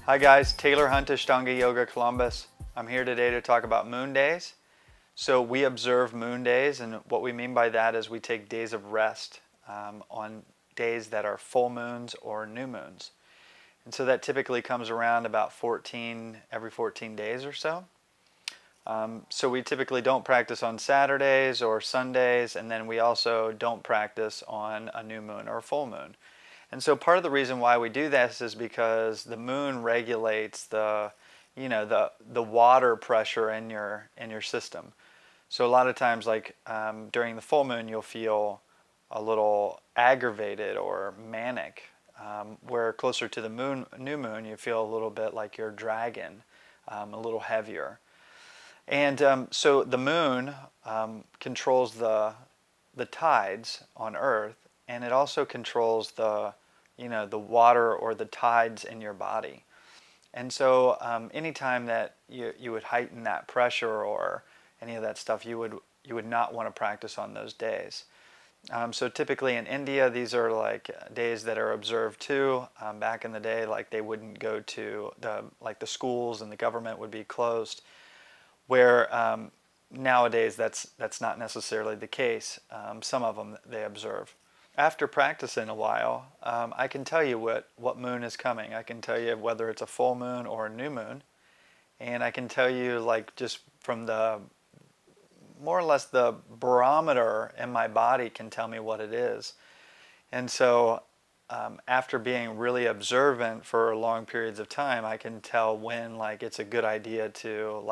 Hi guys, Taylor Hunt, Ashtanga Yoga Columbus. I'm here today to talk about moon days. So we observe moon days, and what we mean by that is we take days of rest on days that are full moons or new moons. And so that typically comes around about every 14 days or so. So we typically don't practice on Saturdays or Sundays, and then we also don't practice on a new moon or a full moon. And so part of the reason why we do this is because the moon regulates the water pressure in your system. So a lot of times, like during the full moon, you'll feel a little aggravated or manic, where closer to the new moon, you feel a little bit like you're dragging, a little heavier. And so the moon controls the tides on Earth, and it also controls the water or the tides in your body. And so anytime that you would heighten that pressure or any of that stuff, you would not want to practice on those days. So typically in India, these are like days that are observed too. Back in the day, like they wouldn't go to the schools, and the government would be closed. Where nowadays that's not necessarily the case. Some of them they observe. After practicing a while, I can tell you what moon is coming. I can tell you whether it's a full moon or a new moon, and I can tell you like just from the more or less the barometer in my body can tell me what it is. And so after being really observant for long periods of time, I can tell when like it's a good idea to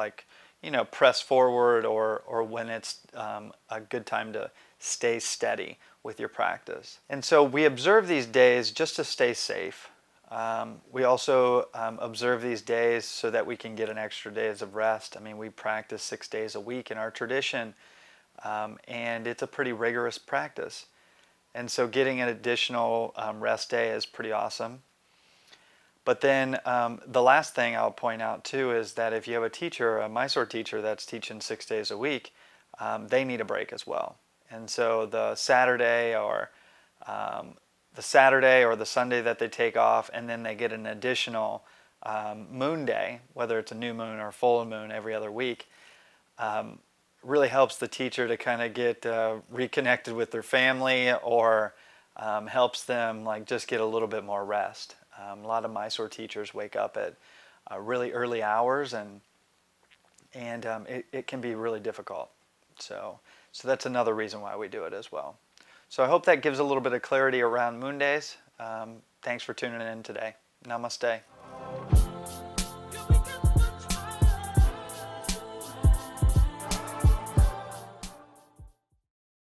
press forward, or when it's a good time to stay steady with your practice. And so we observe these days just to stay safe. We also observe these days so that we can get an extra days of rest. I mean, we practice 6 days a week in our tradition, and it's a pretty rigorous practice. And so getting an additional rest day is pretty awesome. But then the last thing I'll point out too is that if you have a teacher, a Mysore teacher that's teaching 6 days a week, they need a break as well. And so the Saturday or the Sunday that they take off, and then they get an additional moon day, whether it's a new moon or full moon every other week, really helps the teacher to kind of get reconnected with their family, or helps them like just get a little bit more rest. A lot of Mysore teachers wake up at really early hours, and it can be really difficult. So that's another reason why we do it as well. So I hope that gives a little bit of clarity around moon days. Thanks for tuning in today. Namaste.